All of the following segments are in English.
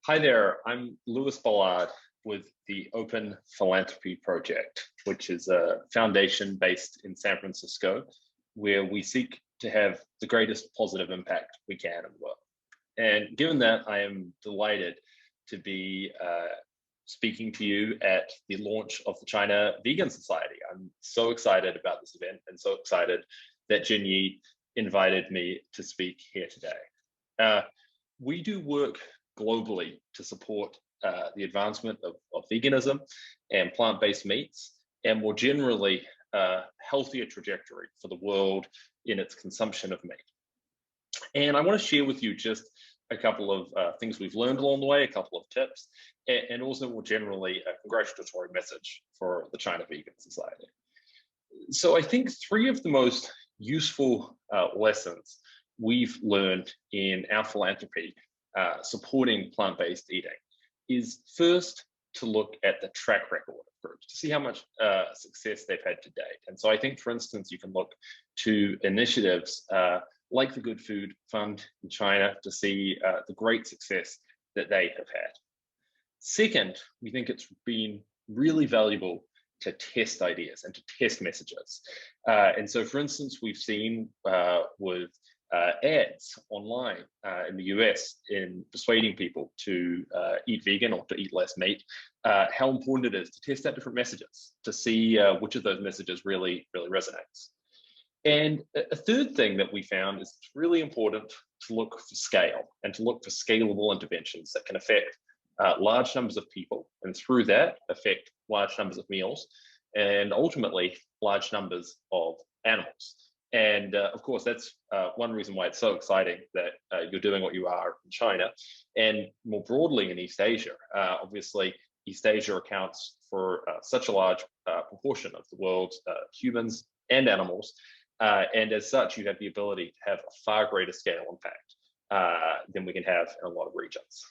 Hi there, I'm Lewis Bollard with the Open Philanthropy Project, which is a foundation based in San Francisco, where we seek to have the greatest positive impact we can in the world. And given that, I am delighted to be speaking to you at the launch of the China Vegan Society. I'm so excited about this event and so excited that Jinyi invited me to speak here today. We do work globally to support the advancement of veganism and plant-based meats, and more generally, a healthier trajectory for the world in its consumption of meat. And I want to share with you just a couple of things we've learned along the way, a couple of tips, and also more generally, a congratulatory message for the China Vegan Society. So I think three of the most useful lessons we've learned in our philanthropy supporting plant-based eating is first to look at the track record of groups to see how much success they've had to date. And so I think, for instance, you can look to initiatives like the Good Food Fund in China to see the great success that they have had. Second, we think it's been really valuable to test ideas and to test messages. And so, for instance, we've seen with ads online in the US in persuading people to eat vegan or to eat less meat, how important it is to test out different messages to see which of those messages really resonates. And a third thing that we found is it's really important to look for scale and to look for scalable interventions that can affect large numbers of people, and through that affect large numbers of meals and ultimately large numbers of animals. And of course, that's one reason why it's so exciting that you're doing what you are in China and more broadly in East Asia. Obviously, East Asia accounts for such a large proportion of the world's humans and animals. And as such, you have the ability to have a far greater scale impact than we can have in a lot of regions.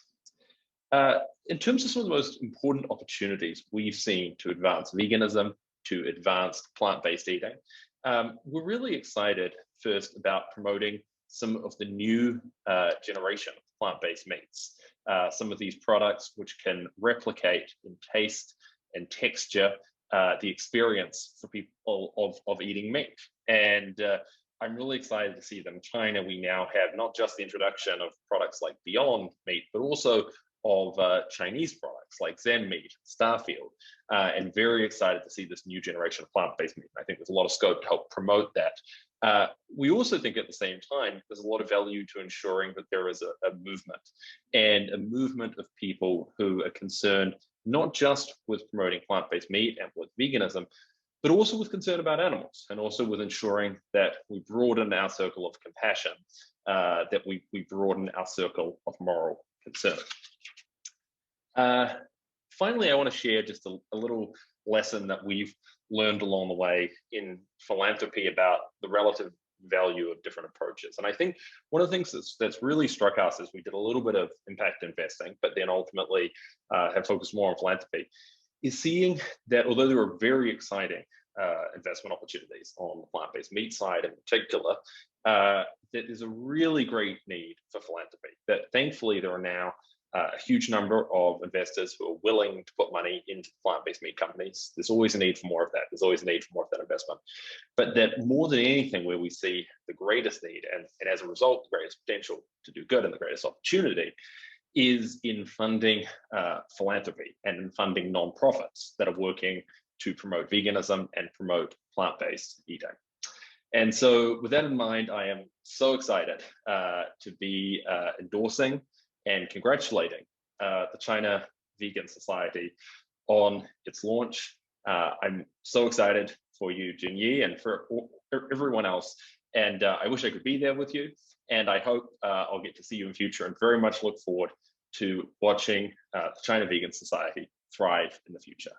In terms of some of the most important opportunities we've seen to advance veganism, to advance plant-based eating, we're really excited first about promoting some of the new generation of plant-based meats. Some of these products which can replicate in taste and texture the experience for people of eating meat. And I'm really excited to see them in China. We now have not just the introduction of products like Beyond Meat, but also of Chinese products like Zen Meat, Starfield, and very excited to see this new generation of plant-based meat. I think there's a lot of scope to help promote that. We also think at the same time, there's a lot of value to ensuring that there is a movement, and a movement of people who are concerned not just with promoting plant-based meat and with veganism, but also with concern about animals, and also with ensuring that we broaden our circle of compassion, that we broaden our circle of moral concern. Finally, I want to share just a little lesson that we've learned along the way in philanthropy about the relative value of different approaches. And I think one of the things that's really struck us as we did a little bit of impact investing, but then ultimately have focused more on philanthropy, is seeing that although there are very exciting investment opportunities on the plant-based meat side in particular, that there's a really great need for philanthropy, that thankfully there are now a huge number of investors who are willing to put money into plant-based meat companies. There's always a need for more of that. There's always a need for more of that investment. But that more than anything, where we see the greatest need and as a result, the greatest potential to do good and the greatest opportunity is in funding philanthropy and in funding nonprofits that are working to promote veganism and promote plant-based eating. And so with that in mind, I am so excited to be endorsing and congratulating the China Vegan Society on its launch. I'm so excited for you, Jinyi, and for everyone else. And I wish I could be there with you. And I hope I'll get to see you in future, and very much look forward to watching the China Vegan Society thrive in the future.